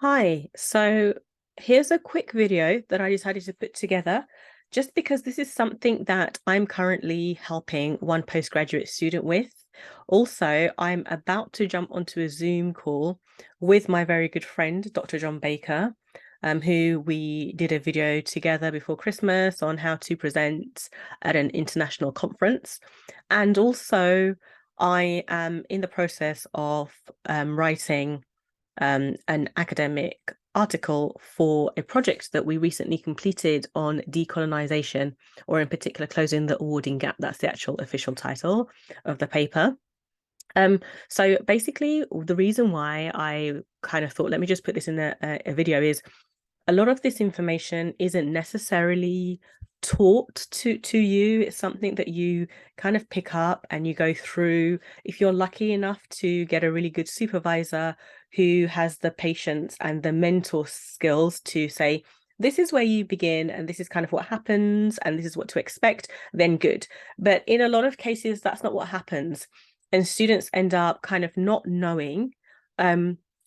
Hi, so here's a quick video that I decided to put together just because this is something that I'm currently helping one postgraduate student with. Also, I'm about to jump onto a Zoom call with my very good friend, Dr. John Baker, who we did a video together before Christmas on how to present at an international conference. And also, I am in the process of writing an academic article for a project that we recently completed on decolonization, or in particular, closing the awarding gap. That's the actual official title of the paper. So basically, the reason why I kind of thought, let me just put this in a video is a lot of this information isn't necessarily taught to you. It's something that you kind of pick up and you go through. If you're lucky enough to get a really good supervisor who has the patience and the mentor skills to say, this is where you begin and this is kind of what happens and this is what to expect, then good. But in a lot of cases, that's not what happens. And students end up kind of not knowing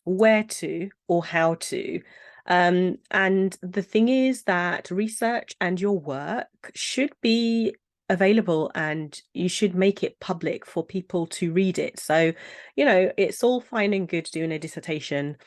where to or how to. And the thing is that research and your work should be available and you should make it public for people to read it. So, it's all fine and good doing a dissertation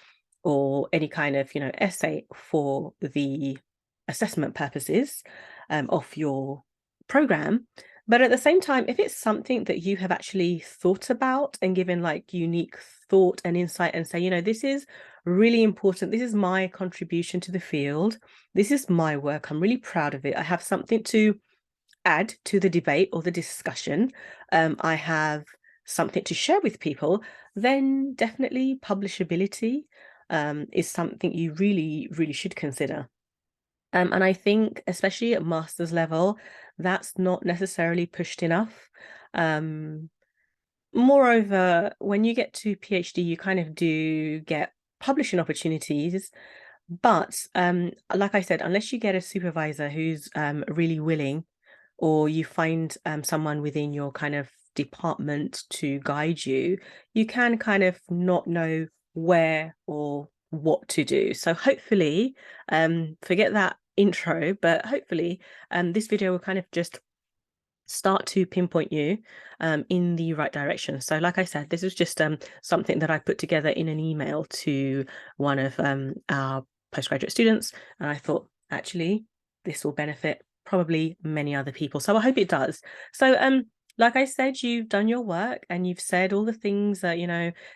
or any kind of, essay for the assessment purposes of your program. But at the same time, if it's something that you have actually thought about and given like unique thought and insight and say, this is really important. This is my contribution to the field. This is my work. I'm really proud of it. I have something to add to the debate or the discussion. I have something to share with people. Then definitely publishability is something you really, really should consider. And I think, especially at master's level, that's not necessarily pushed enough. Moreover, when you get to PhD, you kind of do get publishing opportunities. But like I said, unless you get a supervisor who's really willing, or you find someone within your kind of department to guide you, you can kind of not know where or what to do. So hopefully, forget that intro, but hopefully this video will kind of just start to pinpoint you in the right direction. So like I said, this is just something that I put together in an email to one of our postgraduate students, and I thought actually this will benefit probably many other people, so I hope it does. So like I said, you've done your work and you've said all the things that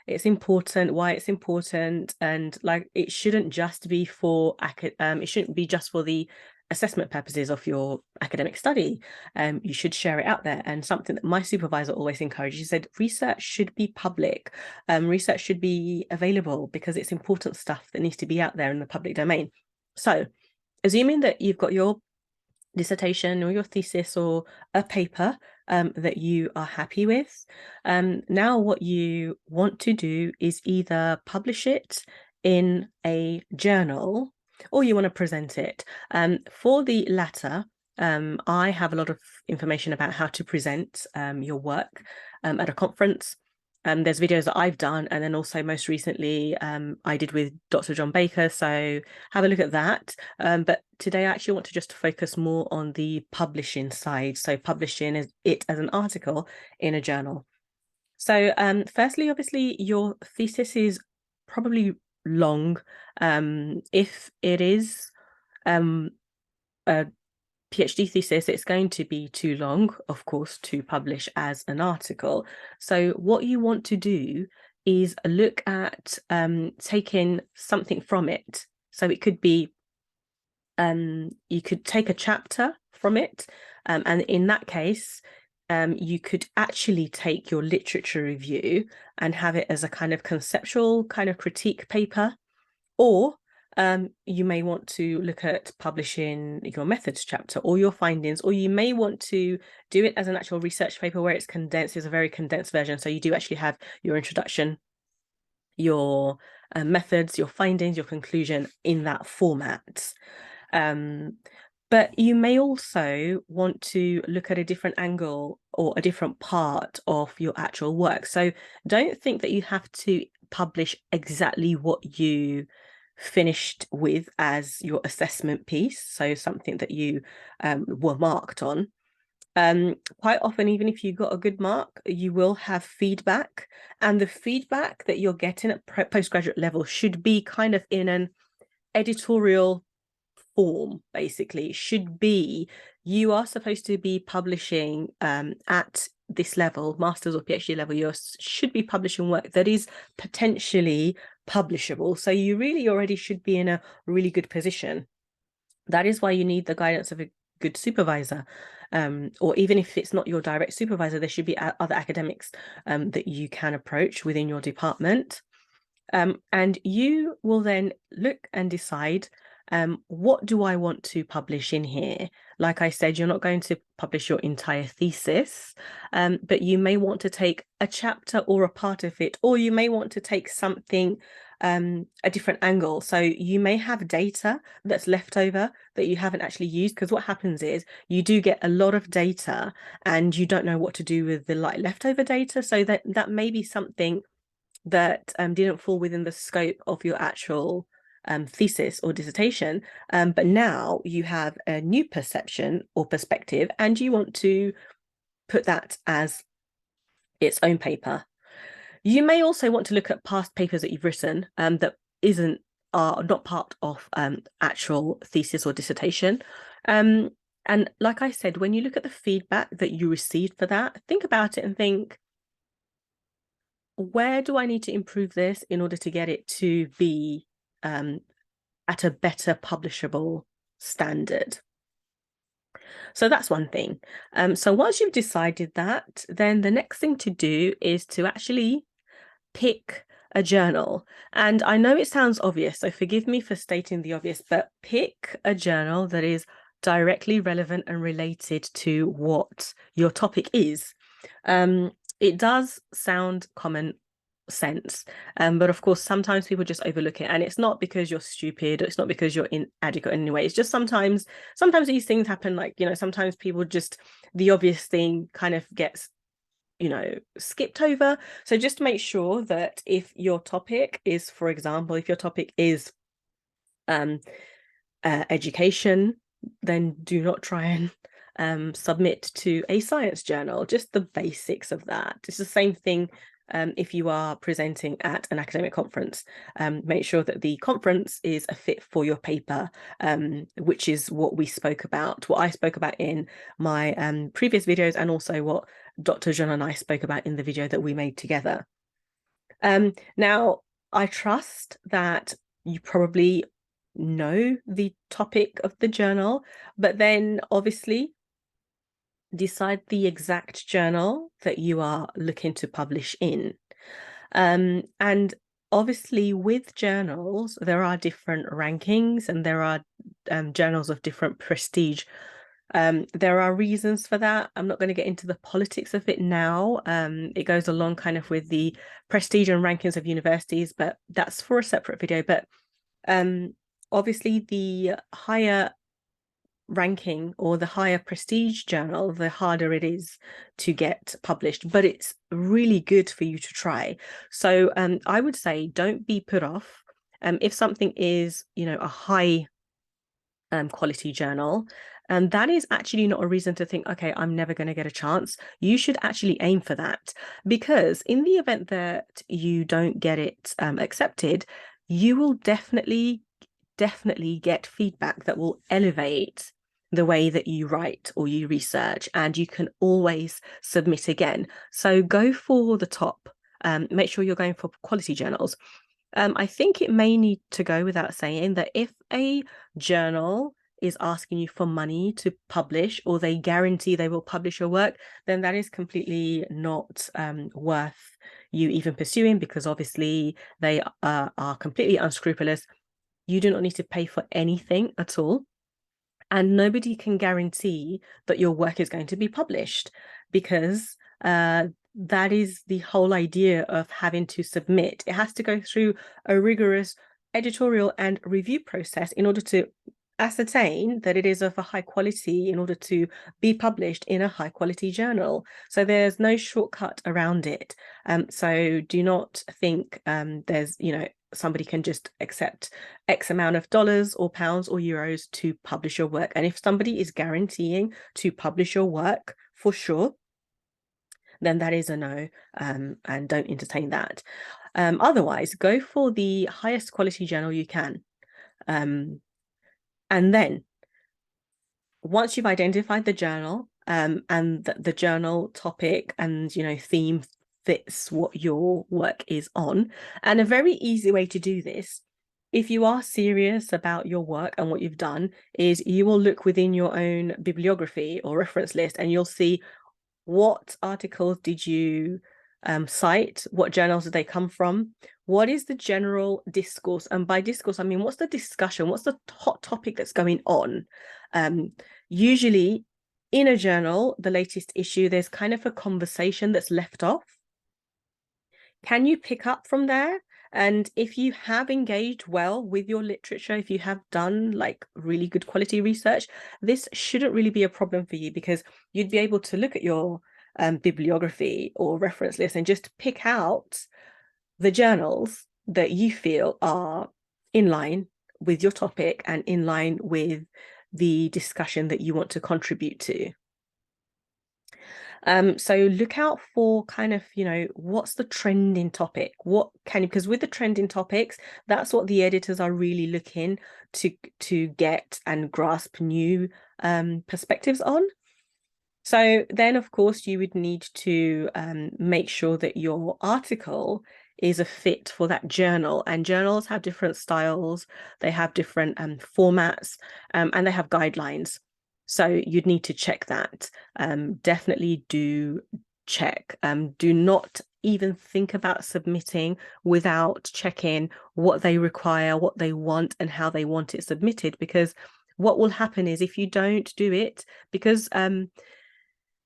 it's important, why it's important, and like it shouldn't just be for it shouldn't be just for the assessment purposes of your academic study. You should share it out there. And something that my supervisor always encouraged, she said, research should be public. Research should be available because it's important stuff that needs to be out there in the public domain. So assuming that you've got your dissertation or your thesis or a paper that you are happy with, now what you want to do is either publish it in a journal or you want to present it. For the latter, I have a lot of information about how to present your work at a conference. There's videos that I've done, and then also most recently I did with Dr. John Baker, so have a look at that. But today I actually want to just focus more on the publishing side, so publishing it as an article in a journal. So firstly, obviously, your thesis is probably long. If it is a PhD thesis, it's going to be too long, of course, to publish as an article. So what you want to do is look at taking something from it. So it could be you could take a chapter from it, and in that case, you could actually take your literature review and have it as a kind of conceptual kind of critique paper, or you may want to look at publishing your methods chapter or your findings, or you may want to do it as an actual research paper where it's condensed, it's a very condensed version. So you do actually have your introduction, your methods, your findings, your conclusion in that format. But you may also want to look at a different angle or a different part of your actual work. So don't think that you have to publish exactly what you finished with as your assessment piece, so something that you were marked on. Quite often, even if you got a good mark, you will have feedback, and the feedback that you're getting at postgraduate level should be kind of in an editorial form. Basically, should be, you are supposed to be publishing at this level, master's or PhD level, you should be publishing work that is potentially publishable. So you really already should be in a really good position. That is why you need the guidance of a good supervisor, or even if it's not your direct supervisor, there should be other academics that you can approach within your department. And you will then look and decide, what do I want to publish in here? Like I said, you're not going to publish your entire thesis, but you may want to take a chapter or a part of it, or you may want to take something, a different angle. So you may have data that's left over that you haven't actually used, because what happens is you do get a lot of data and you don't know what to do with the leftover data. So that may be something that didn't fall within the scope of your actual thesis or dissertation, but now you have a new perception or perspective and you want to put that as its own paper. You may also want to look at past papers that you've written that are not part of actual thesis or dissertation. And like I said, when you look at the feedback that you received for that, think about it and think, where do I need to improve this in order to get it to be at a better publishable standard? So that's one thing. So once you've decided that, then the next thing to do is to actually pick a journal. And I know it sounds obvious, so forgive me for stating the obvious, but pick a journal that is directly relevant and related to what your topic is. It does sound common sense, but of course sometimes people just overlook it, and it's not because you're stupid, or it's not because you're inadequate in any way. It's just sometimes these things happen. Like, sometimes people just, the obvious thing kind of gets skipped over. So just make sure that if your topic is, for example, if your topic is education, then do not try and submit to a science journal. Just the basics of that. It's the same thing if you are presenting at an academic conference. Make sure that the conference is a fit for your paper, which is what I spoke about in my previous videos, and also what Dr. John and I spoke about in the video that we made together. Now, I trust that you probably know the topic of the journal, but then obviously decide the exact journal that you are looking to publish in. And obviously with journals, there are different rankings, and there are journals of different prestige. There are reasons for that. I'm not going to get into the politics of it now. It goes along kind of with the prestige and rankings of universities, but that's for a separate video. But obviously the higher ranking or the higher prestige journal, the harder it is to get published, but it's really good for you to try. So I would say don't be put off if something is, a high quality journal, and that is actually not a reason to think, okay, I'm never going to get a chance. You should actually aim for that, because in the event that you don't get it accepted, you will definitely get feedback that will elevate the way that you write or you research, and you can always submit again. So go for the top. Make sure you're going for quality journals. I think it may need to go without saying that if a journal is asking you for money to publish, or they guarantee they will publish your work, then that is completely not worth you even pursuing, because obviously they are completely unscrupulous. You do not need to pay for anything at all, and nobody can guarantee that your work is going to be published, because that is the whole idea of having to submit. It has to go through a rigorous editorial and review process in order to ascertain that it is of a high quality, in order to be published in a high quality journal. So there's no shortcut around it. So do not think there's somebody can just accept X amount of dollars or pounds or euros to publish your work. And if somebody is guaranteeing to publish your work for sure, then that is a no, and don't entertain that. Otherwise, go for the highest quality journal you can. And then once you've identified the journal, and the journal topic and theme fits what your work is on, and a very easy way to do this, if you are serious about your work and what you've done, is you will look within your own bibliography or reference list, and you'll see what articles did you cite, what journals did they come from, what is the general discourse, and by discourse I mean what's the discussion, what's the hot topic that's going on. Usually in a journal, the latest issue, there's kind of a conversation that's left off. Can you pick up from there? And if you have engaged well with your literature, if you have done like really good quality research, this shouldn't really be a problem for you, because you'd be able to look at your bibliography or reference list and just pick out the journals that you feel are in line with your topic and in line with the discussion that you want to contribute to. So look out for kind of, what's the trending topic? Because with the trending topics, that's what the editors are really looking to get and grasp new perspectives on. So then, of course, you would need to make sure that your article is a fit for that journal. And journals have different styles, they have different formats, and they have guidelines. So you'd need to check that. Definitely do check. Do not even think about submitting without checking what they require, what they want, and how they want it submitted. Because what will happen is, if you don't do it, because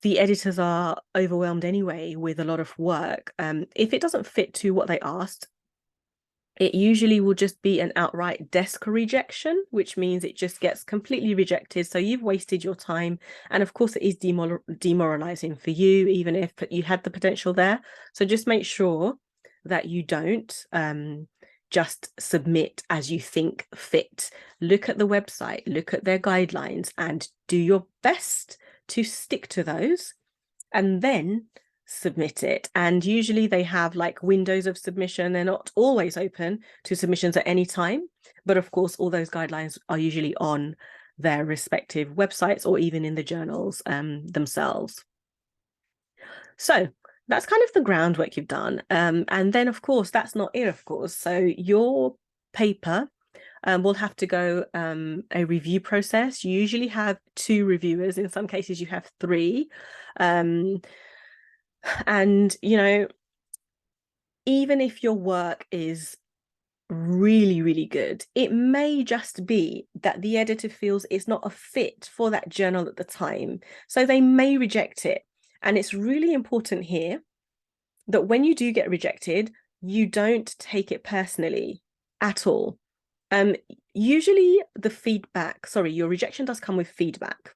the editors are overwhelmed anyway with a lot of work, if it doesn't fit to what they asked, it usually will just be an outright desk rejection, which means it just gets completely rejected. So you've wasted your time. And of course, it is demoralizing for you, even if you had the potential there. So just make sure that you don't just submit as you think fit. Look at the website, look at their guidelines, and do your best to stick to those, and then submit it. And usually they have like windows of submission. They're not always open to submissions at any time, but of course all those guidelines are usually on their respective websites or even in the journals themselves. So that's kind of the groundwork you've done, and then of course that's not it, of course. So your paper will have to go a review process. You usually have 2 reviewers. In some cases you have 3. And even if your work is really, really good, it may just be that the editor feels it's not a fit for that journal at the time. So they may reject it. And it's really important here that when you do get rejected, you don't take it personally at all. Usually your rejection does come with feedback.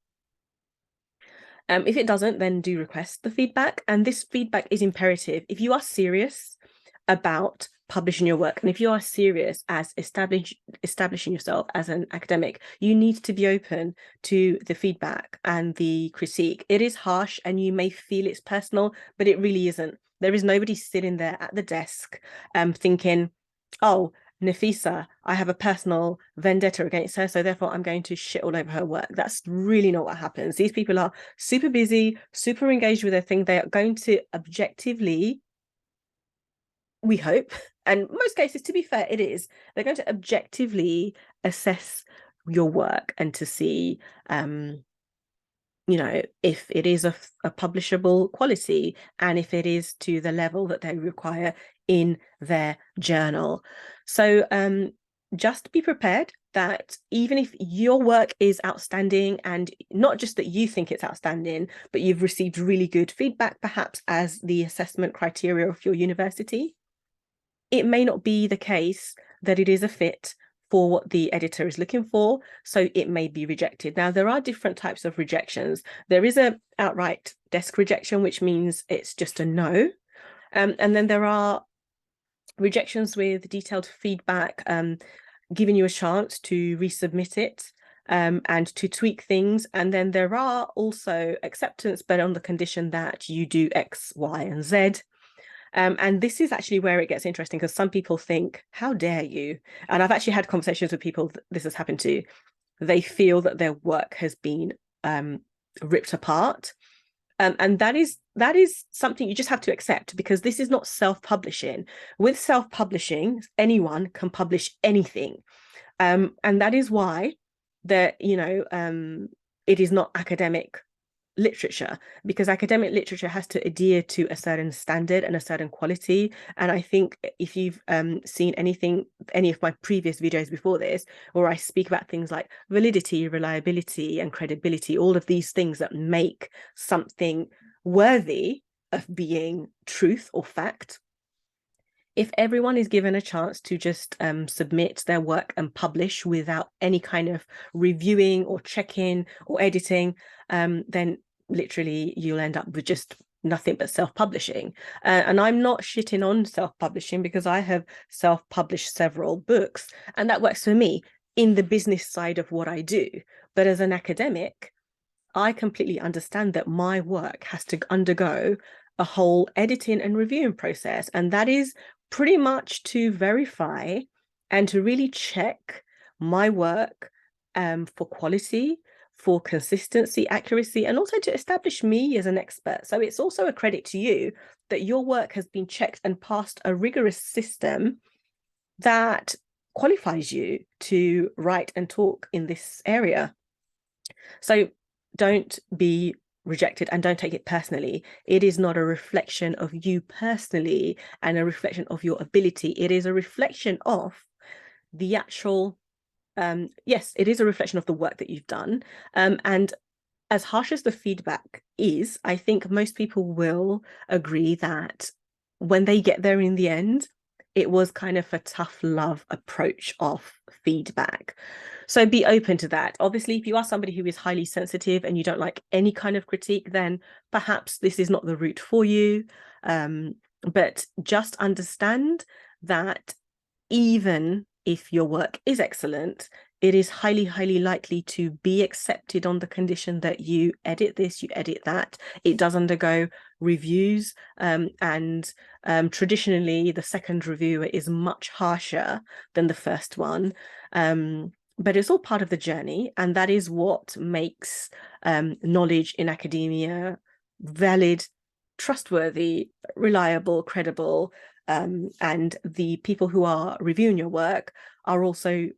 If it doesn't, then do request the feedback. And this feedback is imperative. If you are serious about publishing your work, and if you are serious as establishing yourself as an academic, you need to be open to the feedback and the critique. It is harsh and you may feel it's personal, but it really isn't. There is nobody sitting there at the desk thinking, oh, Nafisa, I have a personal vendetta against her, so therefore I'm going to shit all over her work. That's really not what happens. These people are super busy, super engaged with their thing. They are going to objectively, we hope, and most cases, to be fair, it is, they're going to objectively assess your work and to see if it is a publishable quality and if it is to the level that they require in their journal. So just be prepared that even if your work is outstanding, and not just that you think it's outstanding, but you've received really good feedback, perhaps as the assessment criteria of your university, it may not be the case that it is a fit for what the editor is looking for, so it may be rejected. Now, there are different types of rejections. There is an outright desk rejection, which means it's just a no. And then there are rejections with detailed feedback, giving you a chance to resubmit it, and to tweak things. And then there are also acceptance, but on the condition that you do X, Y, and Z. And this is actually where it gets interesting, because some people think, how dare you? And I've actually had conversations with people this has happened to. They feel that their work has been ripped apart. And that is something you just have to accept, because this is not self-publishing. With self-publishing, anyone can publish anything. And that is why it is not academic literature, because academic literature has to adhere to a certain standard and a certain quality. And I think if you've seen any of my previous videos before this, where I speak about things like validity, reliability, and credibility, all of these things that make something worthy of being truth or fact, if everyone is given a chance to just submit their work and publish without any kind of reviewing or checking or editing, then literally you'll end up with just nothing but self-publishing. And I'm not shitting on self-publishing, because I have self-published several books, and that works for me in the business side of what I do. But as an academic, I completely understand that my work has to undergo a whole editing and reviewing process, and that is pretty much to verify and to really check my work for quality, for consistency, accuracy, and also to establish me as an expert. So it's also a credit to you that your work has been checked and passed a rigorous system that qualifies you to write and talk in this area. So don't be rejected, and don't take it personally. It is not a reflection of you personally and a reflection of your ability. It is a reflection of the actual, yes, it is a reflection of the work that you've done. And as harsh as the feedback is, I think most people will agree that when they get there in the end, it was kind of a tough love approach of feedback. So be open to that. Obviously, if you are somebody who is highly sensitive and you don't like any kind of critique, then perhaps this is not the route for you. But just understand that even if your work is excellent, it is highly, highly likely to be accepted on the condition that you edit this, you edit that. It does undergo reviews, and traditionally the second reviewer is much harsher than the first one. But it's all part of the journey, and that is what makes knowledge in academia valid, trustworthy, reliable, credible. And the people who are reviewing your work are also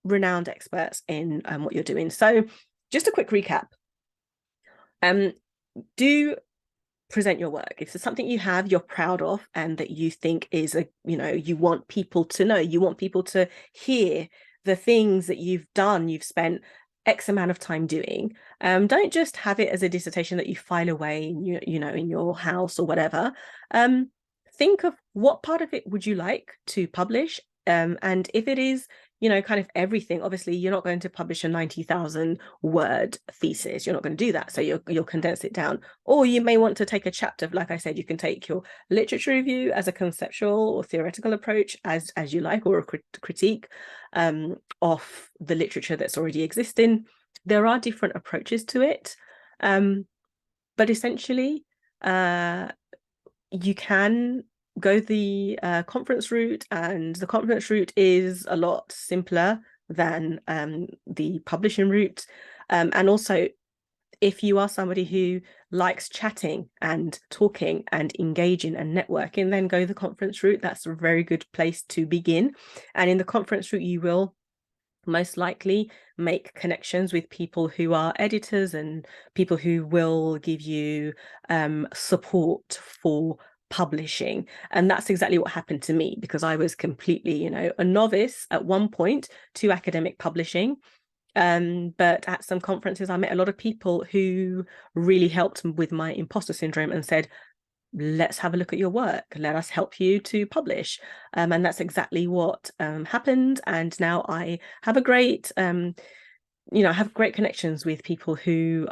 renowned experts in what you're doing. So just a quick recap. Do present your work. If it's something you have, you're proud of, and that you think is you want people to know, you want people to hear the things that you've done, you've spent X amount of time doing. Don't just have it as a dissertation that you file away in your house or whatever. Think of what part of it would you like to publish, and if it is kind of everything, obviously you're not going to publish a 90,000 word thesis. You're not going to do that. So you'll condense it down. Or you may want to take a chapter. Like I said, you can take your literature review as a conceptual or theoretical approach as you like, or a critique of the literature that's already existing. There are different approaches to it. But essentially, you can go the conference route, and the conference route is a lot simpler than the publishing route. And also, if you are somebody who likes chatting and talking and engaging and networking, then go the conference route. That's a very good place to begin. And in the conference route, you will most likely make connections with people who are editors and people who will give you support for publishing. And that's exactly what happened to me, because I was completely a novice at one point to academic publishing. But at some conferences I met a lot of people who really helped with my imposter syndrome and said, let's have a look at your work, let us help you to publish. And that's exactly what happened. And now I have a great have great connections with people who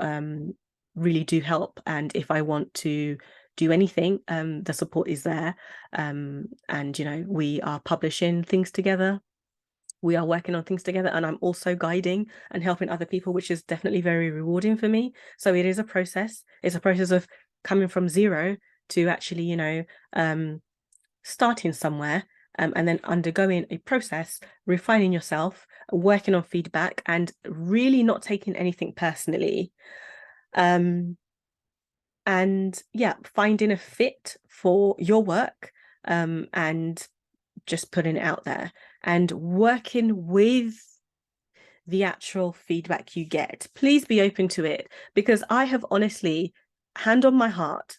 really do help. And if I want to do anything, the support is there. And, you know, we are publishing things together. We are working on things together, and I'm also guiding and helping other people, which is definitely very rewarding for me. So it is a process. It's a process of coming from zero to actually, you know, starting somewhere, and then undergoing a process, refining yourself, working on feedback, and really not taking anything personally. And yeah, finding a fit for your work, and just putting it out there and working with the actual feedback you get. Please be open to it, because I have honestly, hand on my heart,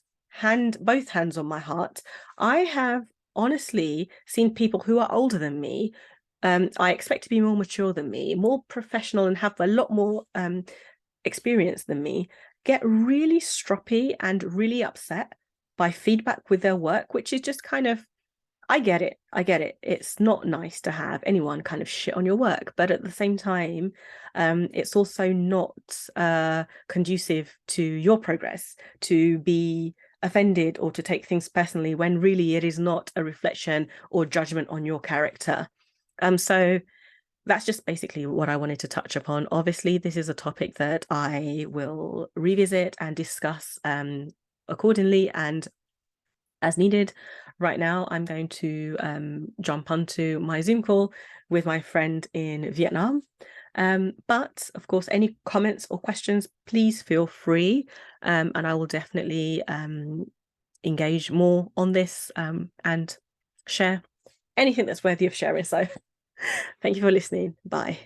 both hands on my heart, I have honestly seen people who are older than me. I expect to be more mature than me, more professional, and have a lot more experience than me, get really stroppy and really upset by feedback with their work, which is just kind of, I get it. It's not nice to have anyone kind of shit on your work, but at the same time, it's also not conducive to your progress to be offended or to take things personally, when really it is not a reflection or judgment on your character. So that's just basically what I wanted to touch upon. Obviously, this is a topic that I will revisit and discuss accordingly and as needed. Right now, I'm going to jump onto my Zoom call with my friend in Vietnam. But of course, any comments or questions, please feel free, and I will definitely engage more on this and share anything that's worthy of sharing. So thank you for listening. Bye.